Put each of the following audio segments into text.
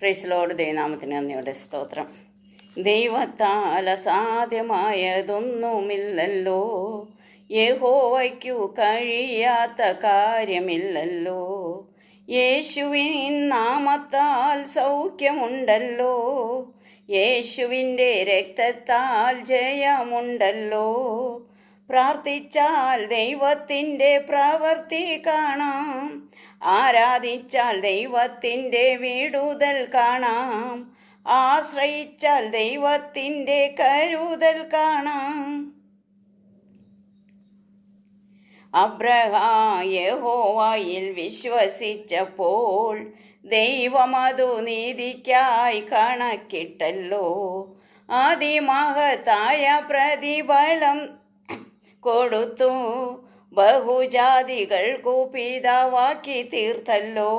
Praise Lord. ദൈവനാമത്തിന് നന്ദിയുടെ സ്തോത്രം. ദൈവത്താൽ അസാധ്യമായതൊന്നുമില്ലല്ലോ, യഹോവയ്ക്കു കഴിയാത്ത കാര്യമില്ലല്ലോ. യേശുവിൻ നാമത്താൽ സൗഖ്യമുണ്ടല്ലോ, യേശുവിൻ്റെ രക്തത്താൽ ജയമുണ്ടല്ലോ. പ്രാർത്ഥിച്ചാൽ ദൈവത്തിൻ്റെ പ്രവൃത്തി കാണാം, ആരാധിച്ചാൽ ദൈവത്തിൻ്റെ വിടുതൽ കാണാം, ആശ്രയിച്ചാൽ ദൈവത്തിൻ്റെ കരുതൽ കാണാം. അബ്രഹാം യഹോവയിൽ വിശ്വസിച്ചപ്പോൾ ദൈവമതു നീതിക്കായി കണക്കിട്ടല്ലോ. അതിമഹത്തായ പ്രതിഫലം കൊടുത്തു, ബഹുജാതികൾക്കു പിതാവാക്കി തീർത്തല്ലോ.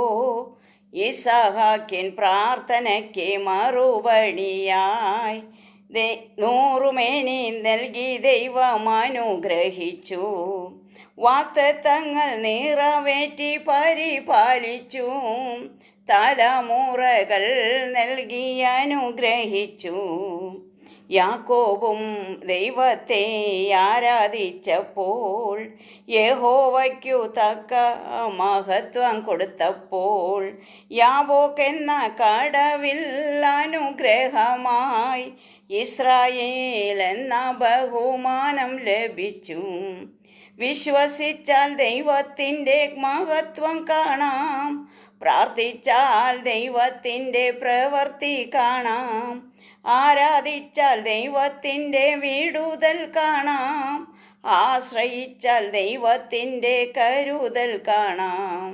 ഇസഹാക്കിൻ പ്രാർത്ഥനയ്ക്ക് മറുപടിയായി 100 മേനി നൽകി ദൈവം അനുഗ്രഹിച്ചു. വാഗ്ദത്തങ്ങൾ നിറവേറ്റി പരിപാലിച്ചു, തലമുറകൾ നൽകി അനുഗ്രഹിച്ചു. യാക്കോബും ദൈവത്തെ ആരാധിച്ചപ്പോൾ യഹോവയ്ക്കു തക്ക മഹത്വം കൊടുത്തപ്പോൾ യാബോക്ക് എന്ന കടവിൽ അനുഗ്രഹമായി ഇസ്രായേൽ എന്ന ബഹുമാനം ലഭിച്ചു. വിശ്വസിച്ചാൽ ദൈവത്തിൻ്റെ മഹത്വം കാണാം, പ്രാർത്ഥിച്ചാൽ ദൈവത്തിൻ്റെ പ്രവൃത്തി കാണാം, ആരാധിച്ചാൽ ദൈവത്തിൻ്റെ വിടുതൽ കാണാം, ആശ്രയിച്ചാൽ ദൈവത്തിൻ്റെ കരുതൽ കാണാം.